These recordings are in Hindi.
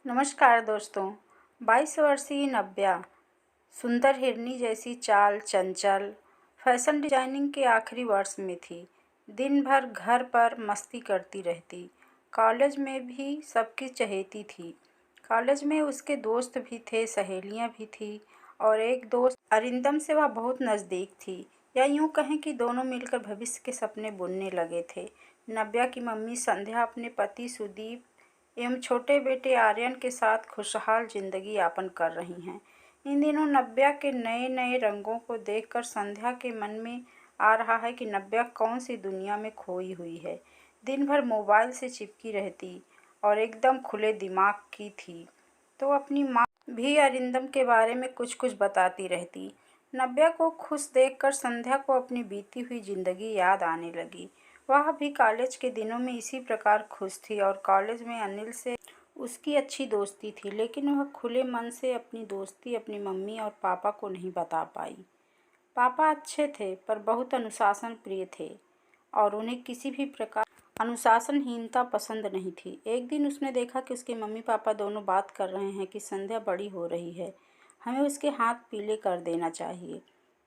नमस्कार दोस्तों। 22 वर्षीय नव्या सुंदर हिरनी जैसी चाल, चंचल, फैशन डिजाइनिंग के आखिरी वर्ष में थी। दिन भर घर पर मस्ती करती रहती। कॉलेज में भी सबकी चहेती थी। कॉलेज में उसके दोस्त भी थे, सहेलियां भी थी और एक दोस्त अरिंदम से वह बहुत नज़दीक थी, या यूं कहें कि दोनों मिलकर भविष्य के सपने बुनने लगे थे। नव्या की मम्मी संध्या अपने पति सुदीप एवं छोटे बेटे आर्यन के साथ खुशहाल जिंदगी यापन कर रही हैं। इन दिनों नव्या के नए नए रंगों को देखकर संध्या के मन में आ रहा है कि नव्या कौन सी दुनिया में खोई हुई है। दिन भर मोबाइल से चिपकी रहती और एकदम खुले दिमाग की थी, तो अपनी माँ भी अरिंदम के बारे में कुछ कुछ बताती रहती। नव्या को खुश देखकर संध्या को अपनी बीती हुई जिंदगी याद आने लगी। वह भी कॉलेज के दिनों में इसी प्रकार खुश थी और कॉलेज में अनिल से उसकी अच्छी दोस्ती थी, लेकिन वह खुले मन से अपनी दोस्ती अपनी मम्मी और पापा को नहीं बता पाई। पापा अच्छे थे पर बहुत अनुशासन प्रिय थे और उन्हें किसी भी प्रकार अनुशासनहीनता पसंद नहीं थी। एक दिन उसने देखा कि उसके मम्मी पापा दोनों बात कर रहे हैं कि संध्या बड़ी हो रही है, हमें उसके हाथ पीले कर देना चाहिए।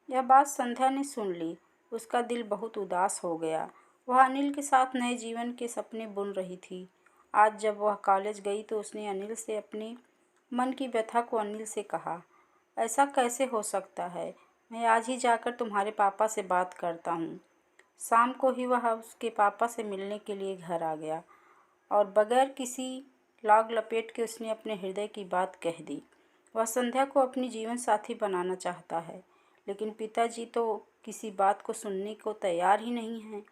यह बात संध्या ने सुन ली। उसका दिल बहुत उदास हो गया। वह अनिल के साथ नए जीवन के सपने बुन रही थी। आज जब वह कॉलेज गई तो उसने अनिल से अपने मन की व्यथा को अनिल से कहा, ऐसा कैसे हो सकता है, मैं आज ही जाकर तुम्हारे पापा से बात करता हूँ। शाम को ही वह उसके पापा से मिलने के लिए घर आ गया और बगैर किसी लाग लपेट के उसने अपने हृदय की बात कह दी। वह संध्या को अपनी जीवन साथी बनाना चाहता है, लेकिन पिताजी तो किसी बात को सुनने को तैयार ही नहीं हैं।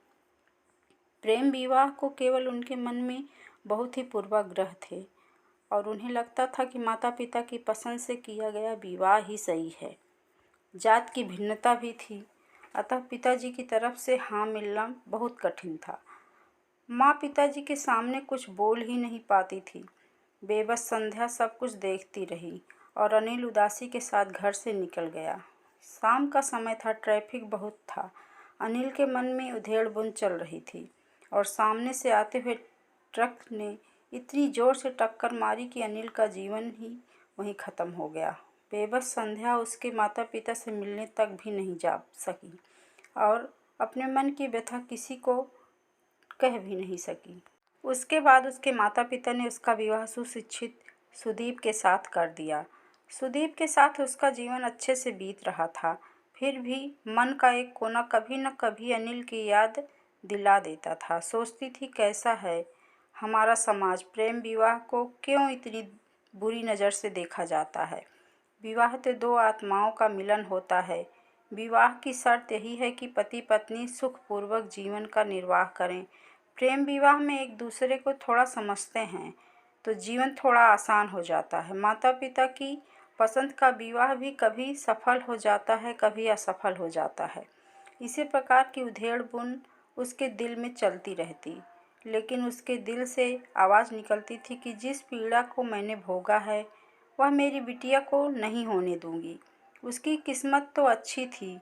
प्रेम विवाह को केवल उनके मन में बहुत ही पूर्वाग्रह थे और उन्हें लगता था कि माता पिता की पसंद से किया गया विवाह ही सही है। जात की भिन्नता भी थी, अतः पिताजी की तरफ से हाँ मिलना बहुत कठिन था। माँ पिताजी के सामने कुछ बोल ही नहीं पाती थी। बेबस संध्या सब कुछ देखती रही और अनिल उदासी के साथ घर से निकल गया। शाम का समय था, ट्रैफिक बहुत था। अनिल के मन में उधेड़-बुन चल रही थी और सामने से आते हुए ट्रक ने इतनी जोर से टक्कर मारी कि अनिल का जीवन ही वहीं ख़त्म हो गया। बेबस संध्या उसके माता पिता से मिलने तक भी नहीं जा सकी और अपने मन की व्यथा किसी को कह भी नहीं सकी। उसके बाद उसके माता पिता ने उसका विवाह सुशिक्षित सुदीप के साथ कर दिया। सुदीप के साथ उसका जीवन अच्छे से बीत रहा था, फिर भी मन का एक कोना कभी न कभी अनिल की याद दिला देता था। सोचती थी, कैसा है हमारा समाज, प्रेम विवाह को क्यों इतनी बुरी नज़र से देखा जाता है। विवाह तो दो आत्माओं का मिलन होता है। विवाह की शर्त यही है कि पति पत्नी सुखपूर्वक जीवन का निर्वाह करें। प्रेम विवाह में एक दूसरे को थोड़ा समझते हैं तो जीवन थोड़ा आसान हो जाता है। माता पिता की पसंद का विवाह भी कभी सफल हो जाता है, कभी असफल हो जाता है। इसी प्रकार की उधेड़-बुन उसके दिल में चलती रहती, लेकिन उसके दिल से आवाज़ निकलती थी कि जिस पीड़ा को मैंने भोगा है वह मेरी बिटिया को नहीं होने दूंगी। उसकी किस्मत तो अच्छी थी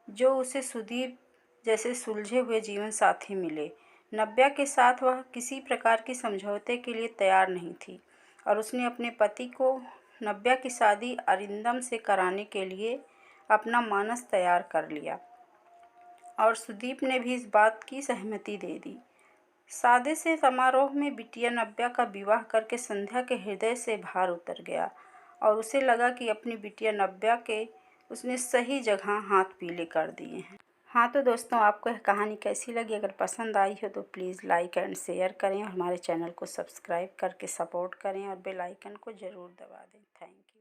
जो उसे सुदीप जैसे सुलझे हुए जीवन साथी मिले। नव्या के साथ वह किसी प्रकार की समझौते के लिए तैयार नहीं थी और उसने अपने पति को नव्या की शादी अरिंदम से कराने के लिए अपना मानस तैयार कर लिया और सुदीप ने भी इस बात की सहमति दे दी। सादे से समारोह में बिटिया नव्या का विवाह करके संध्या के हृदय से भार उतर गया और उसे लगा कि अपनी बिटिया नव्या के उसने सही जगह हाथ पीले कर दिए हैं। हाँ तो दोस्तों, आपको यह कहानी कैसी लगी? अगर पसंद आई हो तो प्लीज़ लाइक एंड शेयर करें और हमारे चैनल को सब्सक्राइब करके सपोर्ट करें और बेल आइकन को ज़रूर दबा दें। Thank you.